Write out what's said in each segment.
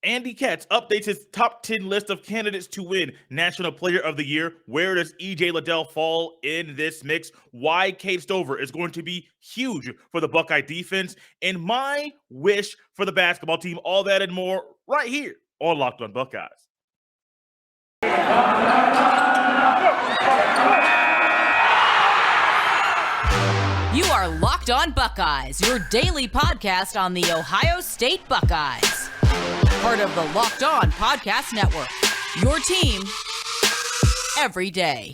Andy Katz updates his top 10 list of candidates to win National Player of the Year. Where does EJ Liddell fall in this mix? Why Cade Stover is going to be huge for the Buckeye defense, and my wish for the basketball team. All that and more right here on Locked on Buckeyes. You are Locked on Buckeyes, your daily podcast on the Ohio State Buckeyes. Part of the Locked On Podcast Network, your team every day.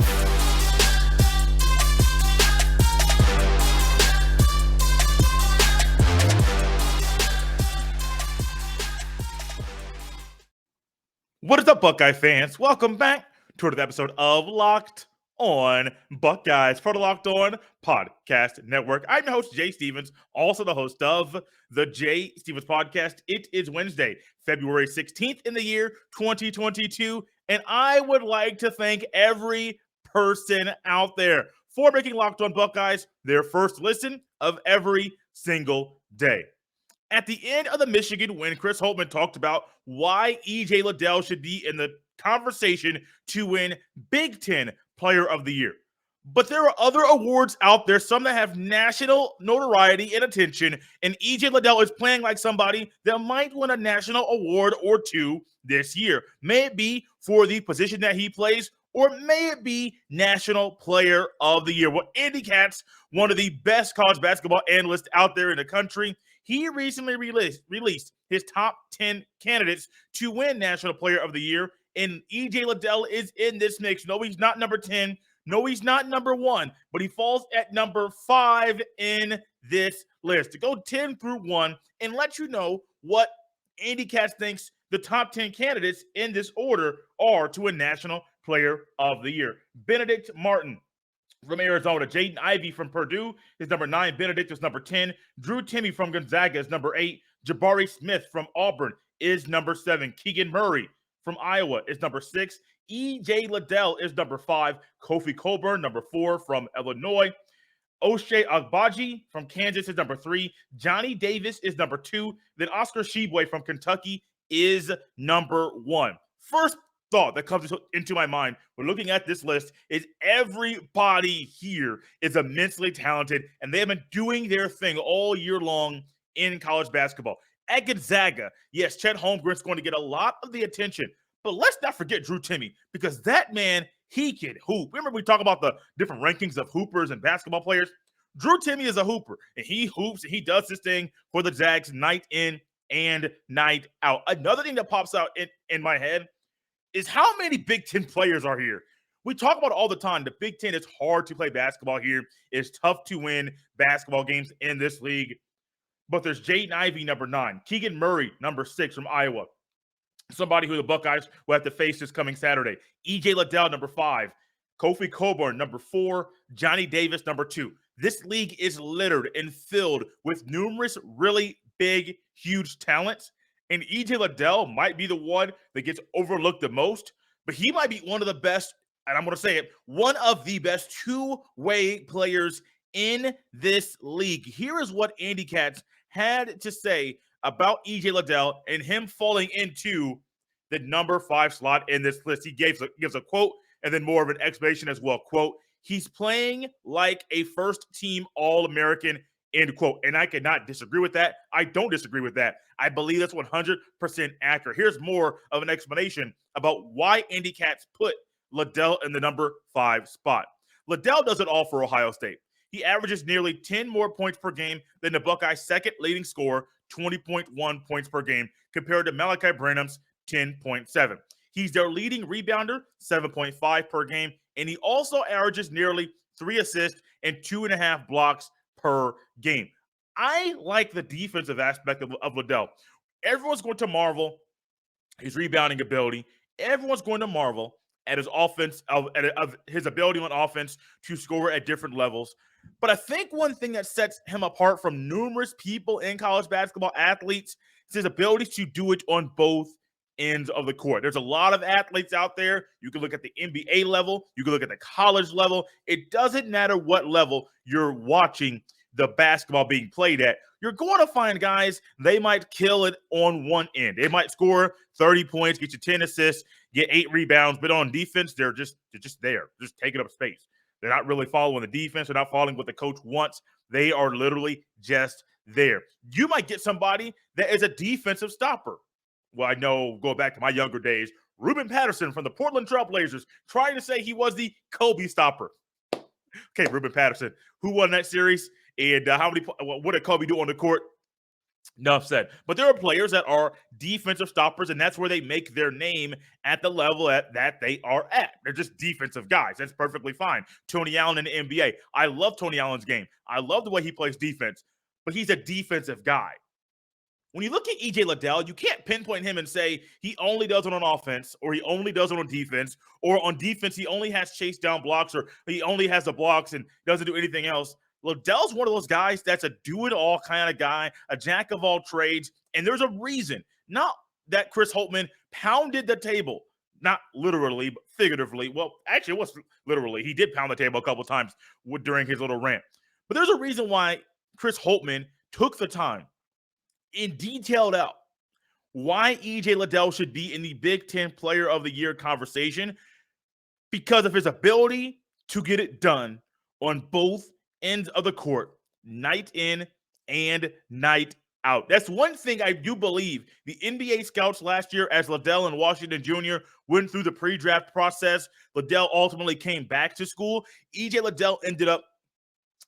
What is up, Buckeye fans? Welcome back to another episode of Locked on Buckeyes, part of Locked On Podcast Network. I'm your host, Jay Stevens, also the host of the Jay Stevens Podcast. It is Wednesday, February 16th in the year 2022, and I would like to thank every person out there for making Locked On Buckeyes their first listen of every single day. At the end of the Michigan win, Chris Holtmann talked about why EJ Liddell should be in the conversation to win Big Ten Player of the Year. But there are other awards out there, some that have national notoriety and attention, and EJ Liddell is playing like somebody that might win a national award or two this year. May it be for the position that he plays, or may it be National Player of the Year. Well, Andy Katz, one of the best college basketball analysts out there in the country, he recently released his top 10 candidates to win National Player of the Year, and EJ Liddell is in this mix. No, he's not number 10. No, he's not number 1, but he falls at number 5 in this list. To go 10 through 1 and let you know what Andy Katz thinks the top 10 candidates in this order are to a National Player of the Year. Benedict Martin from Arizona. Jaden Ivey from Purdue is number 9. Benedict is number 10. Drew Timme from Gonzaga is number 8. Jabari Smith from Auburn is number 7. Keegan Murray from Iowa is number 6. EJ Liddell is number 5. Kofi Cockburn, number 4 from Illinois. Oshay Agbaji from Kansas is number 3. Johnny Davis is number 2. Then Oscar Tshiebwe from Kentucky is number 1. First thought that comes into my mind when looking at this list is everybody here is immensely talented, and they have been doing their thing all year long in college basketball. At Gonzaga, yes, Chet Holmgren's going to get a lot of the attention, but let's not forget Drew Timme, because that man, he can hoop. Remember we talk about the different rankings of hoopers and basketball players? Drew Timme is a hooper, and he hoops, and he does this thing for the Zags night in and night out. Another thing that pops out in my head is how many Big Ten players are here. We talk about it all the time. The Big Ten, it's hard to play basketball here. It's tough to win basketball games in this league. But there's Jaden Ivey, number 9. Keegan Murray, number 6 from Iowa. Somebody who the Buckeyes will have to face this coming Saturday. EJ Liddell, number 5. Kofi Cockburn, number 4. Johnny Davis, number 2. This league is littered and filled with numerous really big, huge talents. And EJ Liddell might be the one that gets overlooked the most, but he might be one of the best, and I'm going to say it, one of the best two-way players in this league. Here is what Andy Katz had to say about EJ Liddell and him falling into the number 5 slot in this list. He gives a quote and then more of an explanation as well. Quote, "He's playing like a first-team All-American," end quote. And I cannot disagree with that. I don't disagree with that. I believe that's 100% accurate. Here's more of an explanation about why Andy Katz put Liddell in the number 5 spot. Liddell does it all for Ohio State. He averages nearly 10 more points per game than the Buckeyes' second leading scorer, 20.1 points per game, compared to Malachi Branham's 10.7. He's their leading rebounder, 7.5 per game, and he also averages nearly 3 assists and 2.5 blocks per game. I like the defensive aspect of Liddell. Everyone's going to marvel his rebounding ability. Everyone's going to marvel at his offense, of his ability on offense to score at different levels. But I think one thing that sets him apart from numerous people in college basketball athletes is his ability to do it on both ends of the court. There's a lot of athletes out there. You can look at the NBA level. You can look at the college level. It doesn't matter what level you're watching. the basketball being played at, you're going to find guys, they might kill it on one end. They might score 30 points, get you 10 assists, get 8 rebounds, but on defense, they're just there, just taking up space. They're not really following the defense. They're not following what the coach wants. They are literally just there. You might get somebody that is a defensive stopper. Well, I know, go back to my younger days, Ruben Patterson from the Portland Trailblazers trying to say he was the Kobe stopper. Okay, Ruben Patterson, who won that series, and what did Kobe do on the court? Enough said. But there are players that are defensive stoppers, and that's where they make their name at the level that they are at. They're just defensive guys. That's perfectly fine. Tony Allen in the NBA. I love Tony Allen's game. I love the way he plays defense, but he's a defensive guy. When you look at EJ Liddell, you can't pinpoint him and say he only does it on offense, or he only does it on defense, or on defense he only has chase down blocks, or he only has the blocks and doesn't do anything else. Liddell's one of those guys that's a do-it-all kind of guy, a jack of all trades, and there's a reason. Not that Chris Holtmann pounded the table, not literally, but figuratively. Well, actually, it was literally. He did pound the table a couple times during his little rant. But there's a reason why Chris Holtmann took the time and detailed out why EJ Liddell should be in the Big Ten Player of the Year conversation, because of his ability to get it done on both ends of the court, night in and night out. That's one thing I do believe the NBA scouts last year, as Liddell and Washington Jr. went through the pre-draft process, Liddell ultimately came back to school. EJ Liddell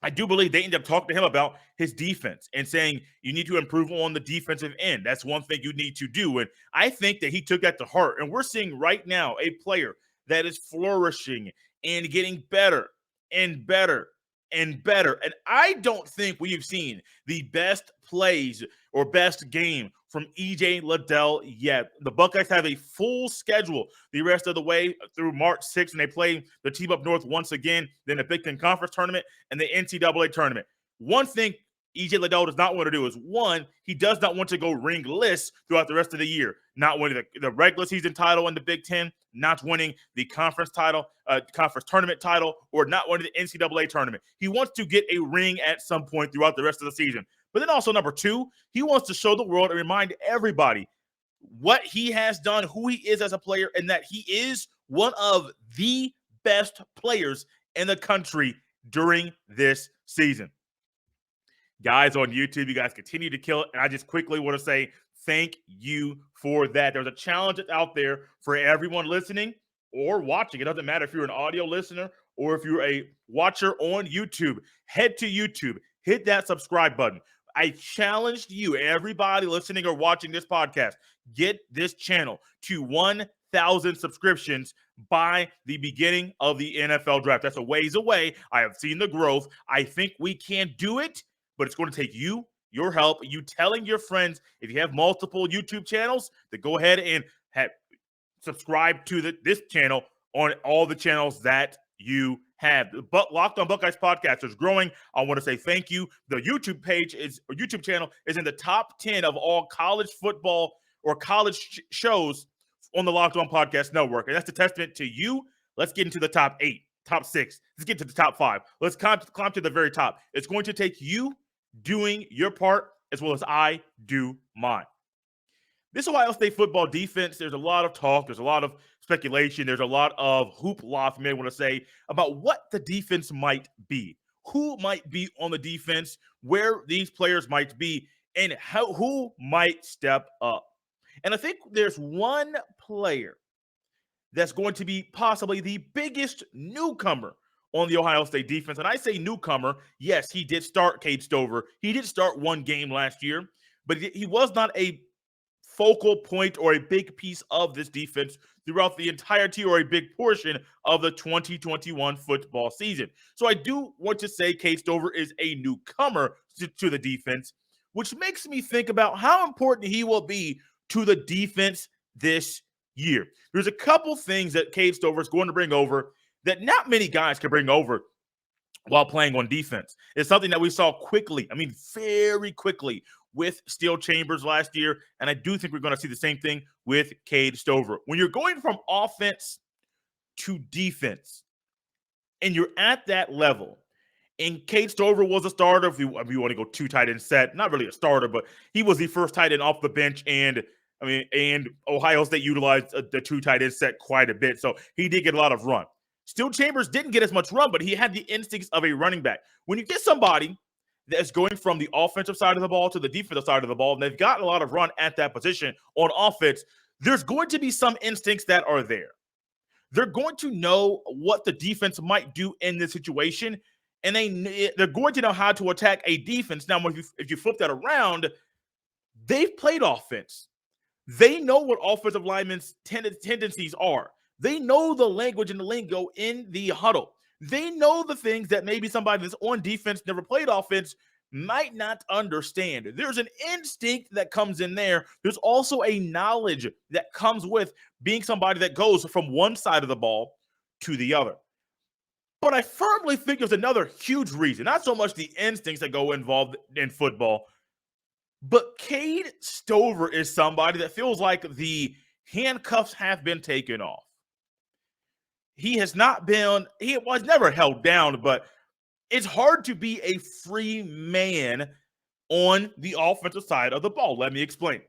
I do believe they ended up talking to him about his defense and saying you need to improve on the defensive end. That's one thing you need to do. And I think that he took that to heart. And we're seeing right now a player that is flourishing and getting better and better and better. And I don't think we've seen the best plays or best game from EJ Liddell yet. The Buckeyes have a full schedule the rest of the way through March 6th, and they play the team up north once again, then the Big Ten Conference Tournament and the NCAA Tournament. One thing EJ Liddell does not want to do is, one, he does not want to go ringless throughout the rest of the year, not winning the regular season title in the Big Ten, not winning the conference title, conference tournament title, or not winning the NCAA tournament. He wants to get a ring at some point throughout the rest of the season. But then also, number two, he wants to show the world and remind everybody what he has done, who he is as a player, and that he is one of the best players in the country during this season. Guys on YouTube, you guys continue to kill it. And I just quickly want to say thank you for that. There's a challenge out there for everyone listening or watching. It doesn't matter if you're an audio listener or if you're a watcher on YouTube. Head to YouTube, hit that subscribe button. I challenged you, everybody listening or watching this podcast, get this channel to 1,000 subscriptions by the beginning of the NFL draft. That's a ways away. I have seen the growth. I think we can do it, but it's going to take you, your help, you telling your friends, if you have multiple YouTube channels, to go ahead and subscribe to this channel on all the channels that you have. The Locked On Buckeyes podcast is growing. I want to say thank you. The YouTube channel is in the top 10 of all college football or college shows on the Locked On Podcast Network. And that's a testament to you. Let's get into the top 8, top 6. Let's get to the top 5. Let's climb to the very top. It's going to take you doing your part as well as I do mine. This Ohio State football defense, there's a lot of talk, there's a lot of speculation, there's a lot of hoopla, if you may want to say, about what the defense might be, who might be on the defense, where these players might be, and who might step up. And I think there's one player that's going to be possibly the biggest newcomer on the Ohio State defense. And I say newcomer, yes, he did start Cade Stover. He did start one game last year, but he was not a focal point or a big piece of this defense throughout the entirety or a big portion of the 2021 football season. So I do want to say Cade Stover is a newcomer to the defense, which makes me think about how important he will be to the defense this year. There's a couple things that Cade Stover is going to bring over that not many guys can bring over while playing on defense. It's something that we saw quickly, very quickly, with Steel Chambers last year, and I do think we're going to see the same thing with Cade Stover. When you're going from offense to defense, and you're at that level, And Cade Stover was a starter. If you want to go 2 tight end set, not really a starter, but he was the first tight end off the bench. And Ohio State utilized the 2 tight end set quite a bit. So he did get a lot of run. Still Chambers didn't get as much run, but he had the instincts of a running back. When you get somebody that's going from the offensive side of the ball to the defensive side of the ball, and they've gotten a lot of run at that position on offense, there's going to be some instincts that are there. They're going to know what the defense might do in this situation, and they're going to know how to attack a defense. Now, if you flip that around, they've played offense. They know what offensive linemen's tendencies are. They know the language and the lingo in the huddle. They know the things that maybe somebody that's on defense, never played offense, might not understand. There's an instinct that comes in there. There's also a knowledge that comes with being somebody that goes from one side of the ball to the other. But I firmly think there's another huge reason, not so much the instincts that go involved in football, but Cade Stover is somebody that feels like the handcuffs have been taken off. He was never held down, but it's hard to be a free man on the offensive side of the ball. Let me explain.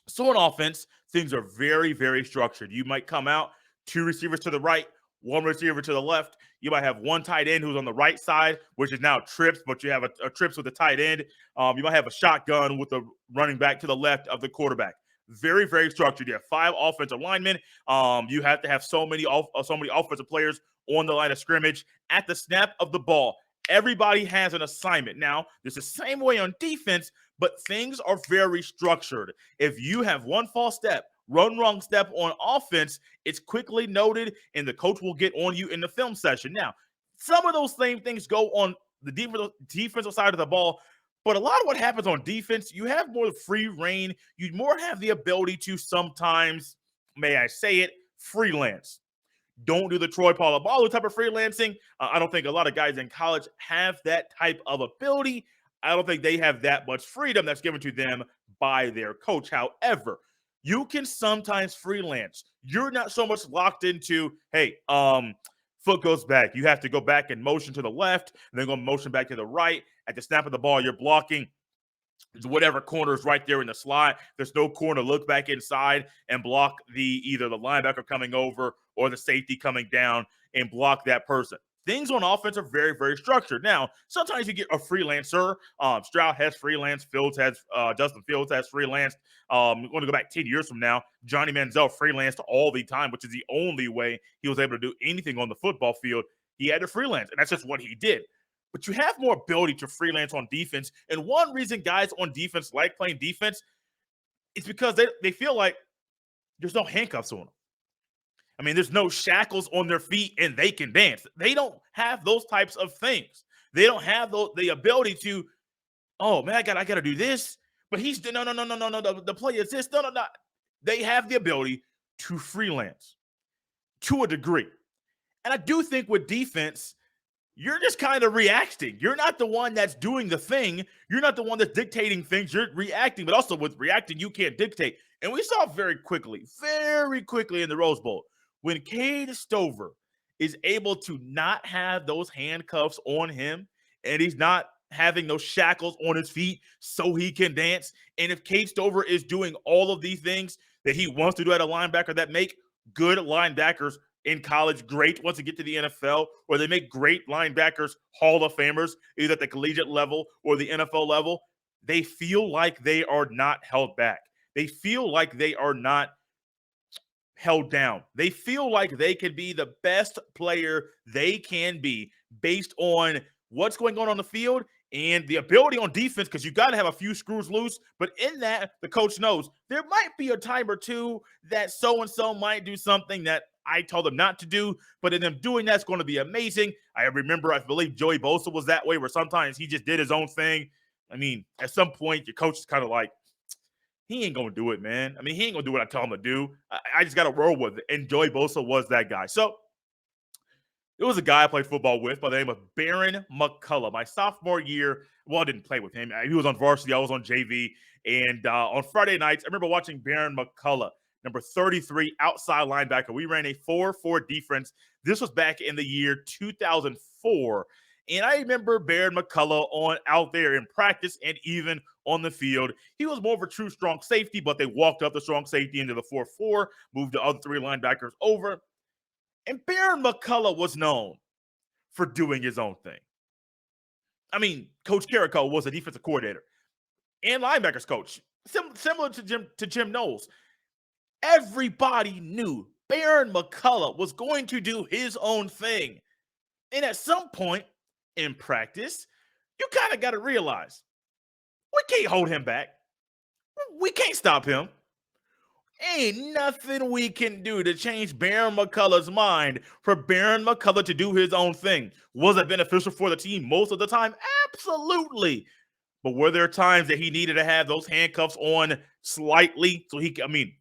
So on offense, things are very, very structured. You might come out, 2 receivers to the right, 1 receiver to the left. You might have 1 tight end who's on the right side, which is now trips, but you have a trips with a tight end. You might have a shotgun with a running back to the left of the quarterback. Very, very structured. You have 5 offensive linemen. You have to have so many offensive players on the line of scrimmage. At the snap of the ball, everybody has an assignment. Now, it's the same way on defense, but things are very structured. If you have 1 false step, wrong step on offense, it's quickly noted, and the coach will get on you in the film session. Now, some of those same things go on the defensive side of the ball, but a lot of what happens on defense, you have more free reign. You more have the ability to sometimes, may I say it, freelance. Don't do the Troy Polamalu type of freelancing. I don't think a lot of guys in college have that type of ability. I don't think they have that much freedom that's given to them by their coach. However, you can sometimes freelance. You're not so much locked into, hey, foot goes back. You have to go back and motion to the left, and then go motion back to the right. At the snap of the ball, you're blocking whatever corner is right there in the slot. There's no corner. Look back inside and block either the linebacker coming over or the safety coming down and block that person. Things on offense are very, very structured. Now, sometimes you get a freelancer. Stroud has freelanced. Justin Fields has freelanced. We're going to go back 10 years from now. Johnny Manziel freelanced all the time, which is the only way he was able to do anything on the football field. He had to freelance, and that's just what he did. But you have more ability to freelance on defense. And one reason guys on defense like playing defense is because they feel like there's no handcuffs on them. I mean, there's no shackles on their feet and they can dance. They don't have those types of things. They don't have the ability to, oh, man, I got to do this. But no. The play is this. No. They have the ability to freelance to a degree. And I do think with defense, you're just kind of reacting. You're not the one that's doing the thing. You're not the one that's dictating things. You're reacting, but also with reacting, you can't dictate. And we saw very quickly in the Rose Bowl, when Cade Stover is able to not have those handcuffs on him, and he's not having those shackles on his feet so he can dance. And if Cade Stover is doing all of these things that he wants to do at a linebacker that make good linebackers in college great once they get to the NFL, or they make great linebackers Hall of Famers, either at the collegiate level or the NFL level, they feel like they are not held back. They feel like they are not held down. They feel like they can be the best player they can be based on what's going on the field and the ability on defense, because you got to have a few screws loose. But in that, the coach knows there might be a time or two that so-and-so might do something that I told them not to do, but in them doing that's going to be amazing. I believe Joey Bosa was that way, where sometimes he just did his own thing. I mean, at some point, your coach is kind of like, he ain't going to do it, man. I mean, he ain't going to do what I tell him to do. I just got to roll with it. And Joey Bosa was that guy. So it was a guy I played football with by the name of Baron McCullough. My sophomore year, well, I didn't play with him. He was on varsity. I was on JV. And on Friday nights, I remember watching Baron McCullough, number 33, outside linebacker. We ran a 4-4 defense. This was back in the year 2004. And I remember Baron McCullough out there in practice and even on the field. He was more of a true strong safety, but they walked up the strong safety into the 4-4, moved the other 3 linebackers over. And Baron McCullough was known for doing his own thing. I mean, Coach Carrico was a defensive coordinator and linebackers coach, similar to Jim Knowles. Everybody knew Baron McCullough was going to do his own thing. And at some point in practice, you kind of got to realize we can't hold him back. We can't stop him. Ain't nothing we can do to change Baron McCullough's mind for Baron McCullough to do his own thing. Was it beneficial for the team most of the time? Absolutely. But were there times that he needed to have those handcuffs on slightly so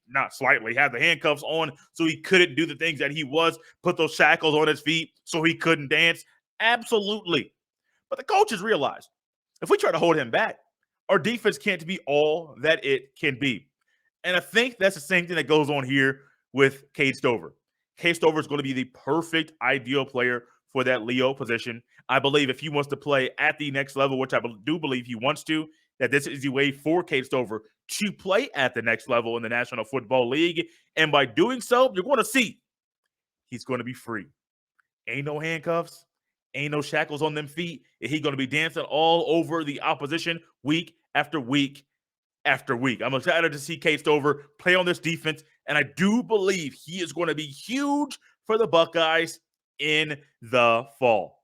not slightly, have the handcuffs on so he couldn't do the things that he was, put those shackles on his feet so he couldn't dance? Absolutely. But the coaches realized if we try to hold him back, our defense can't be all that it can be. And I think that's the same thing that goes on here with Cade Stover. Cade Stover is going to be the perfect, ideal player for that Leo position. I believe if he wants to play at the next level, which I do believe he wants to, that this is the way for Cade Stover to play at the next level in the National Football League. And by doing so, you're going to see he's going to be free. Ain't no handcuffs. Ain't no shackles on them feet. And he's going to be dancing all over the opposition week after week after week. I'm excited to see Cade Stover play on this defense, and I do believe he is going to be huge for the Buckeyes in the fall.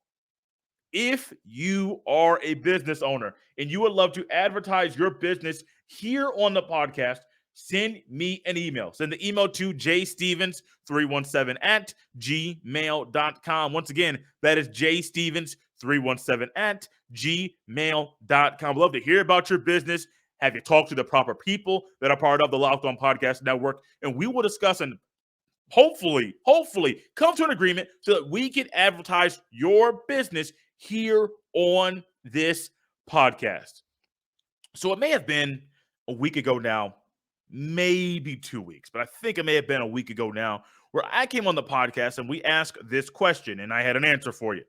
If you are a business owner and you would love to advertise your business here on the podcast, send me an email. Send the email to jstevens317@gmail.com. Once again, that is jstevens317@gmail.com. Love to hear about your business. Have you talked to the proper people that are part of the Locked On Podcast Network? And we will discuss and hopefully come to an agreement so that we can advertise your business here on this podcast. So it may have been a week ago now, maybe 2 weeks, but I think it may have been a week ago now, where I came on the podcast and we asked this question, and I had an answer for you.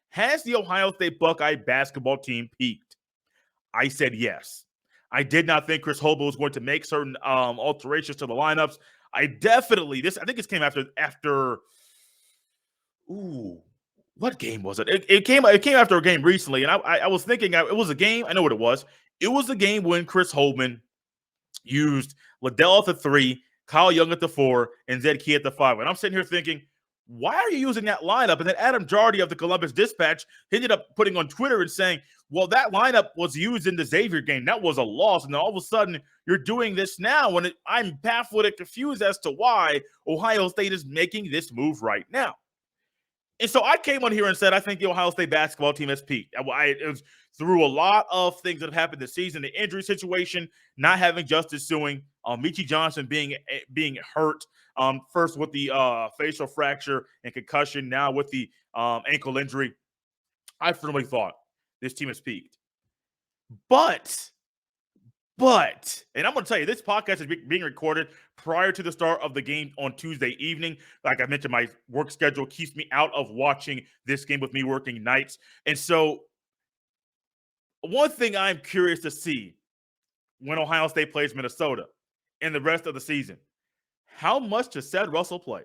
Has the Ohio State Buckeye basketball team peaked? I said yes. I did not think Chris Holtby was going to make certain alterations to the lineups. I think this came after what game was it? It came after a game recently, and I was thinking it was a game. I know what it was. It was the game when Chris Holtby used Liddell at the 3, Kyle Young at the 4, and Zed Key at the 5. And I'm sitting here thinking, why are you using that lineup? And then Adam Jardy of the Columbus Dispatch ended up putting on Twitter and saying, well, that lineup was used in the Xavier game. That was a loss. And then all of a sudden, you're doing this now. And I'm baffled and confused as to why Ohio State is making this move right now. And so I came on here and said, I think the Ohio State basketball team has peaked. It was through a lot of things that have happened this season, the injury situation, not having Justice Suing, Michie Johnson being hurt, first with the facial fracture and concussion, now with the ankle injury. I firmly thought this team has peaked. But, and I'm going to tell you, this podcast is being recorded prior to the start of the game on Tuesday evening. Like I mentioned, my work schedule keeps me out of watching this game with me working nights. And so one thing I'm curious to see when Ohio State plays Minnesota and the rest of the season, how much does Seth Russell play?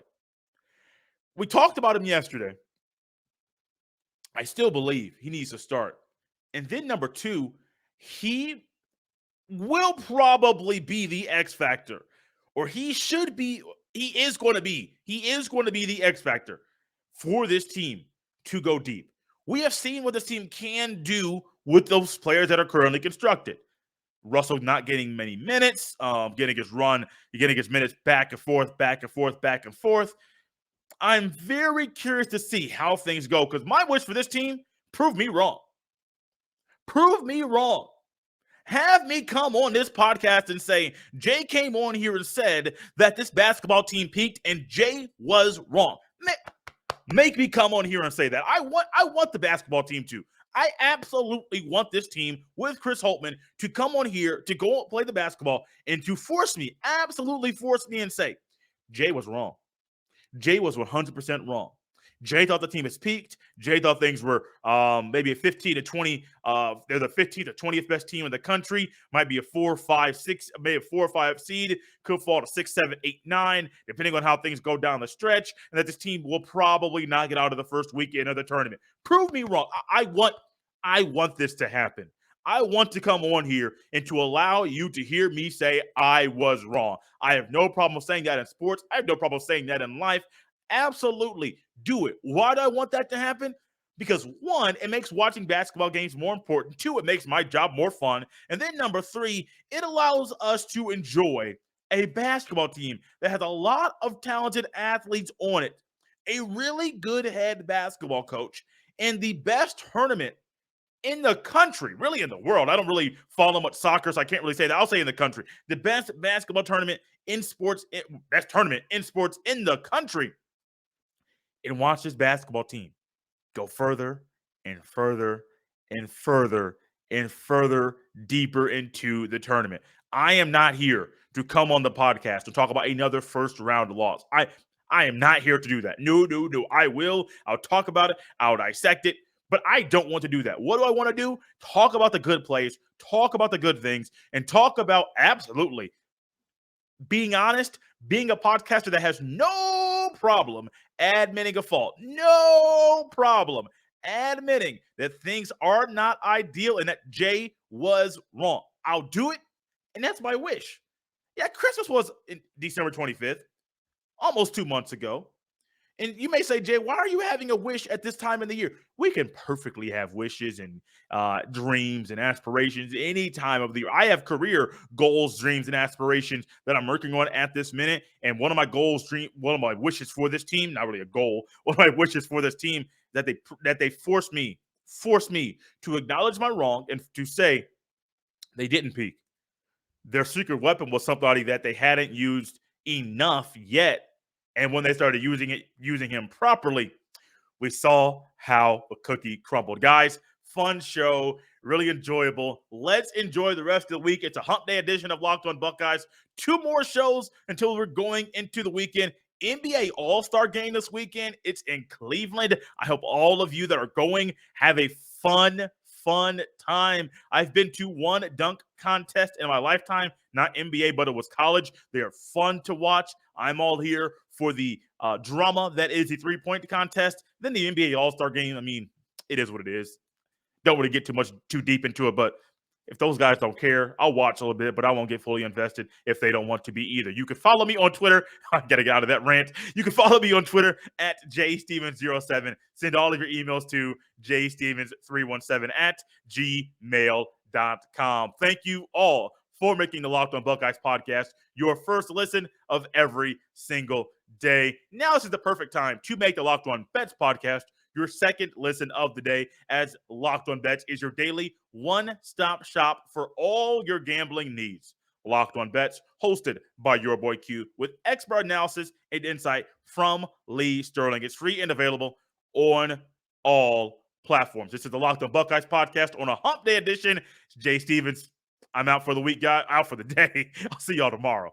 We talked about him yesterday. I still believe he needs to start. And then number 2, he will probably be the X factor, or he is going to be the X factor for this team to go deep. We have seen what this team can do with those players that are currently constructed. Russell not getting many minutes, getting his minutes back and forth. I'm very curious to see how things go, because my wish for this team, prove me wrong. Have me come on this podcast and say, Jay came on here and said that this basketball team peaked and Jay was wrong. Make me come on here and say that. I want the basketball team to. I absolutely want this team with Chris Holtby to come on here, to go play the basketball, and to absolutely force me and say, Jay was wrong. Jay was 100% wrong. Jay thought the team has peaked. Jay thought things were maybe a 15 to 20. They're the 15th or 20th best team in the country. Might be a 4, 5, 6, maybe a 4 or 5 seed. Could fall to 6, 7, 8, 9, depending on how things go down the stretch. And that this team will probably not get out of the first weekend of the tournament. Prove me wrong. I want this to happen. I want to come on here and to allow you to hear me say I was wrong. I have no problem saying that in sports. I have no problem saying that in life. Absolutely do it. Why do I want that to happen? Because one, it makes watching basketball games more important. Two, it makes my job more fun. And then number three, it allows us to enjoy a basketball team that has a lot of talented athletes on it, a really good head basketball coach, and the best tournament in the country, really in the world. I don't really follow much soccer, so I can't really say that. I'll say in the country. The best basketball tournament in sports, best tournament in sports in the country. And watch this basketball team go further and further and further and further deeper into the tournament. I am not here to come on the podcast to talk about another first round loss. I am not here to do that. No. I'll talk about it. I'll dissect it. But I don't want to do that. What do I want to do? Talk about the good plays, talk about the good things, and talk about absolutely being honest, being a podcaster that has no problem admitting a fault. No problem admitting that things are not ideal and that Jay was wrong. I'll do it, and that's my wish. Yeah, Christmas was in December 25th, almost 2 months ago. And you may say, Jay, why are you having a wish at this time in the year? We can perfectly have wishes and dreams and aspirations any time of the year. I have career goals, dreams, and aspirations that I'm working on at this minute. And one of my goals, one of my wishes for this team, not really a goal, one of my wishes for this team that they force me to acknowledge my wrong and to say they didn't peak. Their secret weapon was somebody that they hadn't used enough yet. And when they started using him properly, we saw how the cookie crumbled. Guys, fun show, really enjoyable. Let's enjoy the rest of the week. It's a hump day edition of Locked On Buckeyes. 2 more shows until we're going into the weekend. NBA All-Star Game this weekend. It's in Cleveland. I hope all of you that are going have a fun time. I've been to one dunk contest in my lifetime, not NBA, but it was college. They are fun to watch. I'm all here for the drama that is the 3-point contest. Then the NBA All-Star Game, I mean, it is what it is. Don't really get too deep into it, but if those guys don't care, I'll watch a little bit, but I won't get fully invested if they don't want to be either. You can follow me on Twitter. I got to get out of that rant. You can follow me on Twitter at jstevens07. Send all of your emails to jstevens317@gmail.com. Thank you all for making the Locked On Buckeyes podcast your first listen of every single day. Now this is the perfect time to make the Locked On Bets podcast your second listen of the day, as Locked On Bets is your daily one-stop shop for all your gambling needs. Locked On Bets, hosted by your boy Q, with expert analysis and insight from Lee Sterling. It's free and available on all platforms. This is the Locked On Buckeyes podcast on a hump day edition. It's Jay Stevens. I'm out for the week, guys. Out for the day. I'll see y'all tomorrow.